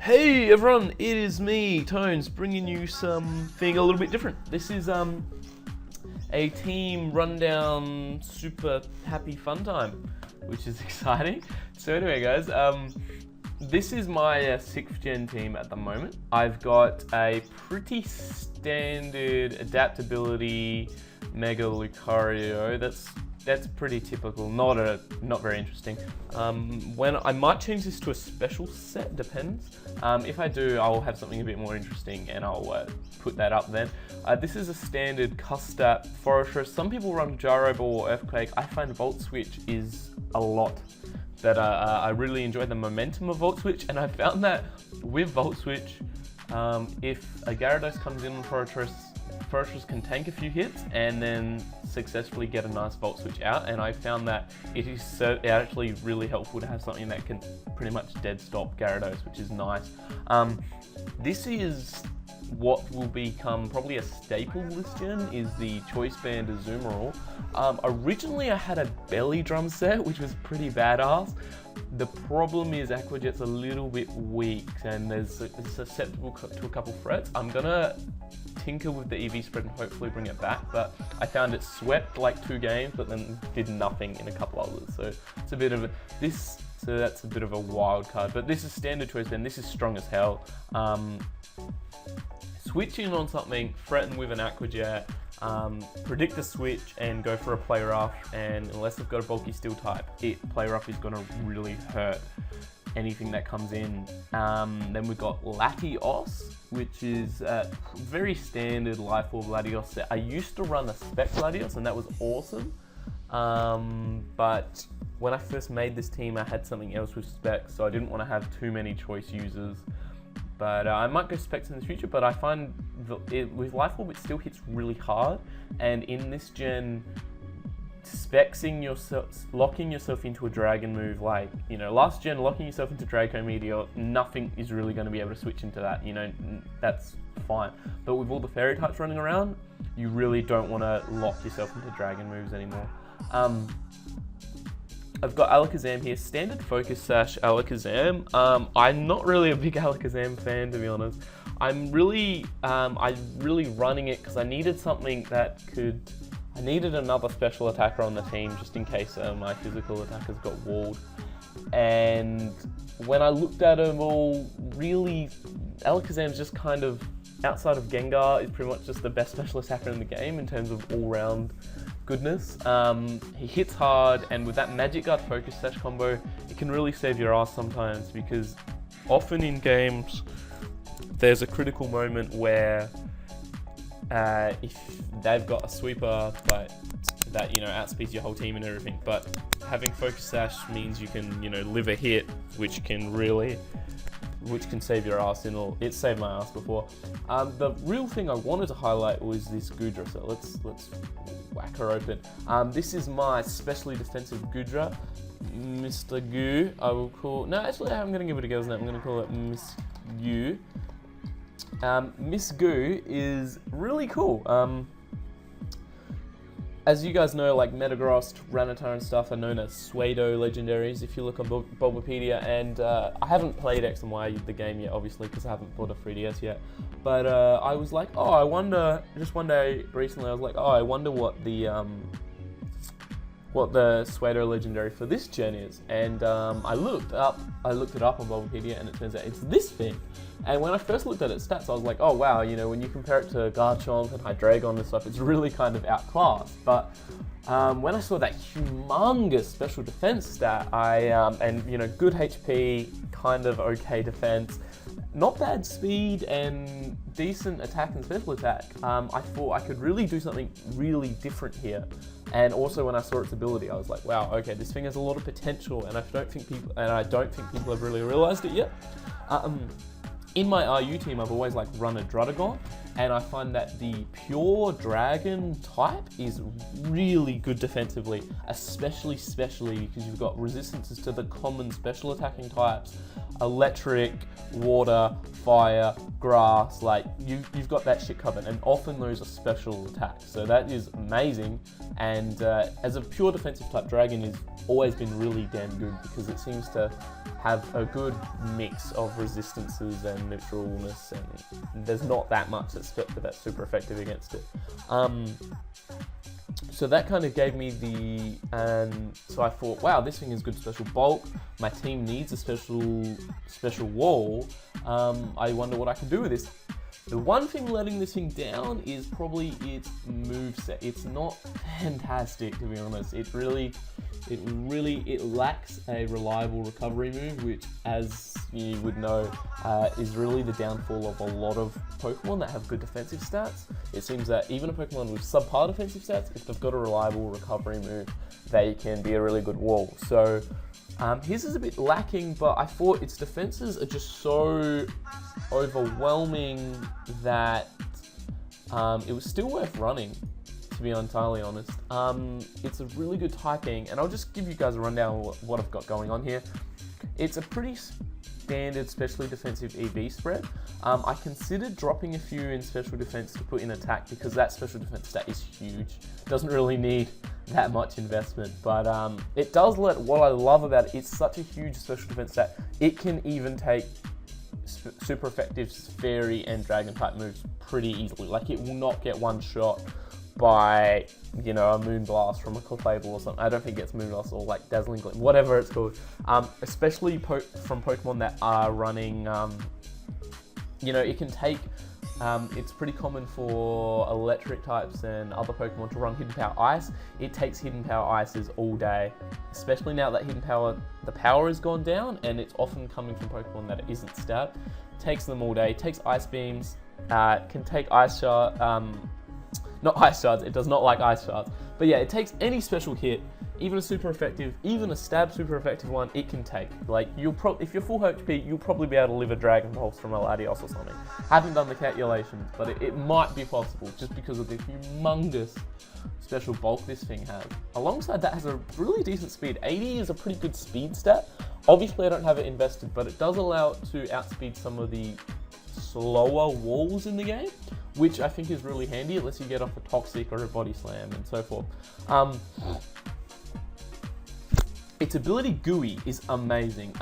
Hey everyone, it is me, Tones, bringing you something a little bit different. This is a team rundown, super happy fun time, which is exciting. So anyway guys, this is my 6th gen team at the moment. I've got a pretty standard adaptability Mega Lucario. That's pretty typical, not very interesting. When I might change this to a special set, depends. If I do, I'll have something a bit more interesting and I'll put that up then. This is a standard Custap Forester. Some people run Gyro Ball or Earthquake. I find Volt Switch is a lot better. I really enjoy the momentum of Volt Switch, and I found that with Volt Switch, if a Gyarados comes in on Foresters can tank a few hits and then successfully get a nice Volt Switch out, and I found that it is actually really helpful to have something that can pretty much dead stop Gyarados, which is nice. This is what will become probably a staple this gen, is the Choice Band Azumarill. Originally I had a Belly Drum set, which was pretty badass. The problem is Aqua Jet's a little bit weak and it's susceptible to a couple threats. I'm gonna tinker with the EV spread and hopefully bring it back, but I found it swept like 2 games but then did nothing in a couple others, so it's a bit of that's a bit of a wild card. But this is standard Choice Band, this is strong as hell. Switching on something, threaten with an Aqua Jet, predict the switch and go for a Play Rough, and unless they've got a bulky Steel type, Play Rough is going to really hurt anything that comes in. Then we've got Latios, which is a very standard Life Orb Latios set. I used to run a Spec Latios and that was awesome, but when I first made this team I had something else with Specs, so I didn't want to have too many choice users. But I might go Specs in the future, but I find with Life Orb it still hits really hard, and in this gen, locking yourself into a dragon move, like, you know, last gen locking yourself into Draco Meteor, nothing is really going to be able to switch into that, you know, that's fine. But with all the fairy types running around, you really don't want to lock yourself into dragon moves anymore. I've got Alakazam here, standard Focus Sash Alakazam. I'm not really a big Alakazam fan, to be honest. I'm really running it because I needed something that I needed another special attacker on the team just in case my physical attackers got walled. And when I looked at them all, really, Alakazam's just kind of, outside of Gengar, is pretty much just the best special attacker in the game in terms of all-round goodness. He hits hard, and with that Magic Guard Focus Sash combo, it can really save your ass sometimes, because often in games there's a critical moment where if they've got a sweeper but that, you know, outspeeds your whole team and everything, but having Focus Sash means you can, you know, live a hit, which can save your ass. It saved my ass before. The real thing I wanted to highlight was this Goodra, so let's whack her open. This is my specially defensive Goodra, Mr. Goo. I will call, no, actually I'm going to give it a girl's name. I'm going to call it Miss Goo. Miss Goo is really cool. As you guys know, like Metagross, Rattata and stuff are known as Pseudo legendaries if you look on Bulbapedia, and I haven't played X and Y the game yet, obviously, because I haven't bought a 3DS yet. But I was like, oh, I wonder, just one day recently I was like, oh, I wonder what the Pseudo legendary for this gen is, and I looked it up on Bulbapedia, and it turns out it's this thing. And when I first looked at its stats, I was like, oh wow, you know, when you compare it to Garchomp and Hydreigon and stuff, it's really kind of outclassed. But when I saw that humongous special defense stat, and you know, good HP, kind of okay defense, not bad speed, and decent attack and special attack, I thought I could really do something really different here. And also when I saw its ability, I was like, wow, okay, this thing has a lot of potential, and I don't think people have really realized it yet. In my RU team, I've always like run a Druddigon, and I find that the pure dragon type is really good defensively, especially because you've got resistances to the common special attacking types, electric, water, fire, grass, like you've got that shit covered, and often those are special attacks, so that is amazing. And as a pure defensive type, dragon has always been really damn good because it seems to have a good mix of resistances and neutralness, and there's not that much that's super effective against it. So that kind of gave me so I thought, wow, this thing is good special bulk. My team needs a special wall. I wonder what I can do with this. The one thing letting this thing down is probably its moveset. It's not fantastic, to be honest. It lacks a reliable recovery move, which, as you would know, is really the downfall of a lot of Pokemon that have good defensive stats. It seems that even a Pokemon with subpar defensive stats, if they've got a reliable recovery move, they can be a really good wall. So his is a bit lacking, but I thought its defenses are just so overwhelming that it was still worth running, to be entirely honest. It's a really good typing, and I'll just give you guys a rundown of what I've got going on here. It's a pretty standard specially defensive EV spread. I considered dropping a few in special defense to put in attack because that special defense stat is huge. It doesn't really need that much investment, but it does what I love about it, it's such a huge special defense stat. It can even take super effective fairy and dragon type moves pretty easily. Like, it will not get one shot by, a Moonblast from a Clefable or something. I don't think it's Moonblast or like Dazzling Gleam, whatever it's called. Especially from Pokemon that are running, it can take, it's pretty common for electric types and other Pokemon to run Hidden Power Ice. It takes Hidden Power Ices all day, especially now that the power has gone down, and it's often coming from Pokemon that isn't stabbed. Takes them all day, takes Ice Beams, can take Ice Shard, not Ice Shards, it does not like Ice Shards. But yeah, it takes any special hit, even a super effective, even a stab super effective one, it can take. Like, if you're full HP, you'll probably be able to live a Dragon Pulse from a Latios or something. Haven't done the calculations, but it might be possible just because of the humongous special bulk this thing has. Alongside that, has a really decent speed. 80 is a pretty good speed stat. Obviously, I don't have it invested, but it does allow it to outspeed some of the slower walls in the game, which I think is really handy unless you get off a Toxic or a Body Slam and so forth. Its ability Gooey is amazing.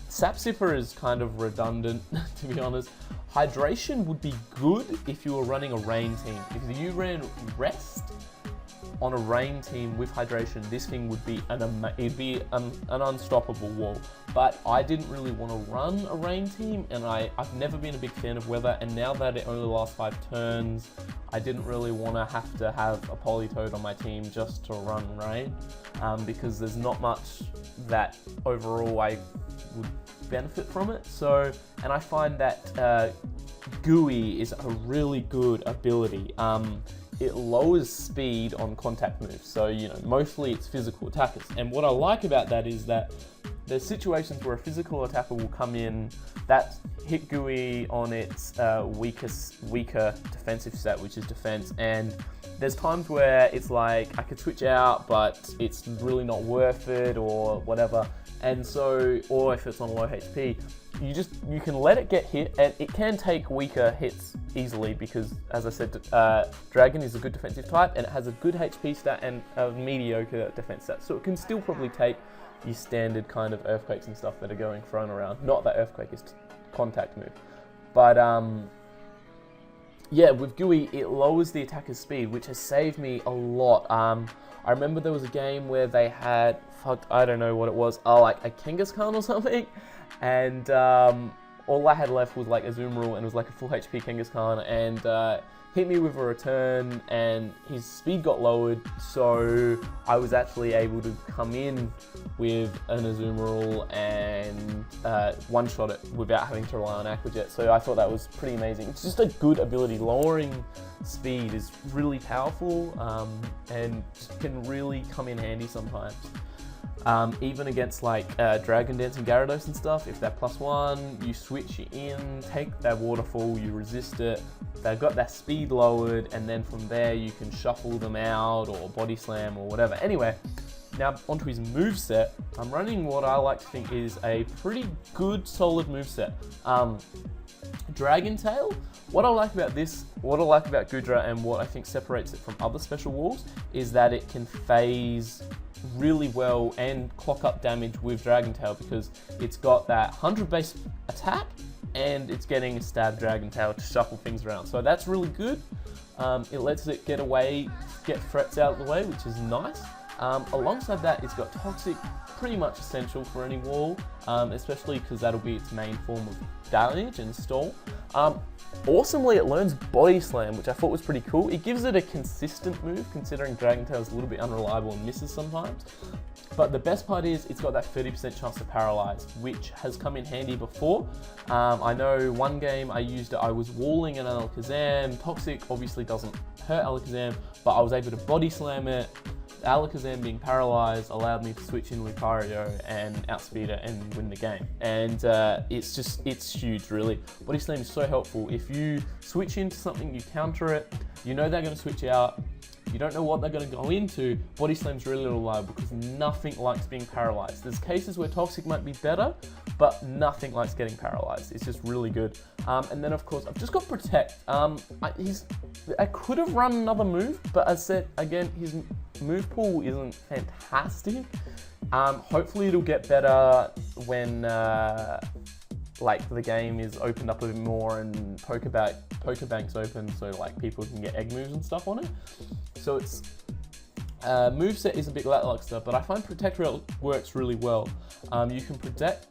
Sap Sipper is kind of redundant, to be honest. Hydration would be good if you were running a rain team. If you ran Rest on a rain team with hydration, this thing would be an unstoppable wall. But I didn't really want to run a rain team, and I've never been a big fan of weather, and now that it only lasts 5 turns, I didn't really want to have a Politoed on my team just to run rain, because there's not much that overall I would benefit from it. So, and I find that Gooey is a really good ability. It lowers speed on contact moves, so mostly it's physical attackers. And what I like about that is that there's situations where a physical attacker will come in that hit Gooey on its weaker defensive stat, which is defense, and there's times where it's like I could switch out, but it's really not worth it or whatever. And so, or if it's on low HP, you can let it get hit, and it can take weaker hits easily because, as I said, Dragon is a good defensive type, and it has a good HP stat and a mediocre defense stat. So it can still probably take your standard kind of Earthquakes and stuff that are going thrown around. Not that Earthquake is contact move, but yeah, with Gooey, it lowers the attacker's speed, which has saved me a lot. I remember there was a game where they had, I don't know what it was, like a Kangaskhan or something, and all I had left was like a Azumarill, and it was like a full HP Kangaskhan, and hit me with a return, and his speed got lowered, so I was actually able to come in with an Azumarill and one-shot it without having to rely on Aqua Jet. So I thought that was pretty amazing. It's just a good ability. Lowering speed is really powerful, and can really come in handy sometimes. Even against like Dragon Dancing Gyarados and stuff, if they're +1, you switch in, take their waterfall, you resist it, they've got their speed lowered, and then from there you can shuffle them out or body slam or whatever. Anyway, now onto his moveset. I'm running what I like to think is a pretty good solid moveset. Dragon Tail. What I like about this, what I like about Goodra and what I think separates it from other special walls is that it can phase really well and clock up damage with Dragon Tail, because it's got that 100 base attack and it's getting a stab Dragon Tail to shuffle things around. So that's really good. It lets it get threats out of the way, which is nice. Alongside that, it's got Toxic, pretty much essential for any wall, especially because that'll be its main form of damage and stall. Awesomely, it learns Body Slam, which I thought was pretty cool. It gives it a consistent move, considering Dragon Tail is a little bit unreliable and misses sometimes. But the best part is it's got that 30% chance to paralyze, which has come in handy before. I know one game I used it, I was walling an Alakazam. Toxic obviously doesn't hurt Alakazam, but I was able to Body Slam it. Alakazam being paralyzed allowed me to switch in with Lucario and outspeed it and win the game. And it's huge, really. Body Slam is so helpful. If you switch into something, you counter it, you know they're going to switch out, you don't know what they're going to go into, Body Slam's really reliable because nothing likes being paralyzed. There's cases where Toxic might be better, but nothing likes getting paralyzed. It's just really good. And then of course, I've just got Protect. I could have run another move, but as said, again, his move pool isn't fantastic. Hopefully it'll get better when like the game is opened up a bit more and Pokebank's open, so like people can get egg moves and stuff on it. So its moveset is a bit lackluster, but I find Protect works really well. You can protect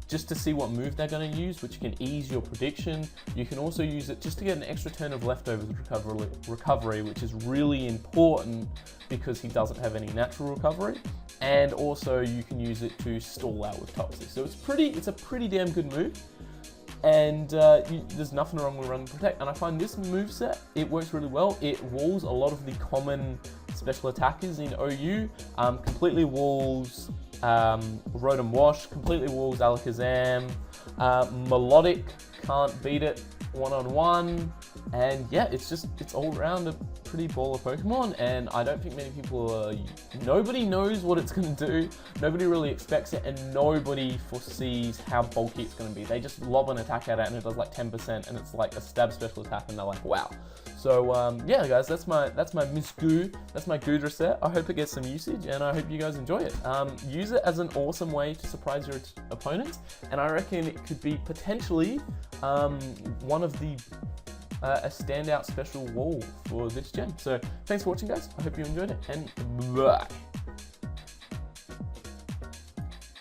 just to see what move they're going to use, which can ease your prediction. You can also use it just to get an extra turn of leftovers recovery, which is really important because he doesn't have any natural recovery. And also you can use it to stall out with Toxic. So it's a pretty damn good move. And there's nothing wrong with running Protect. And I find this moveset, it works really well. It walls a lot of the common special attackers in OU. Completely walls Rotom Wash, completely walls Alakazam. Melodic can't beat it one-on-one. And yeah, it's all around a pretty baller Pokemon, and I don't think many people nobody knows what it's going to do, nobody really expects it, and nobody foresees how bulky it's going to be. They just lob an attack at it and it does like 10%, and it's like a stab special attack, and they're like, wow. So yeah guys, that's my Miss Goo, that's my Goodra set. I hope it gets some usage, and I hope you guys enjoy it. Use it as an awesome way to surprise your opponents, and I reckon it could be potentially one of the a standout special wall for this gen. So thanks for watching guys, I hope you enjoyed it, and bye.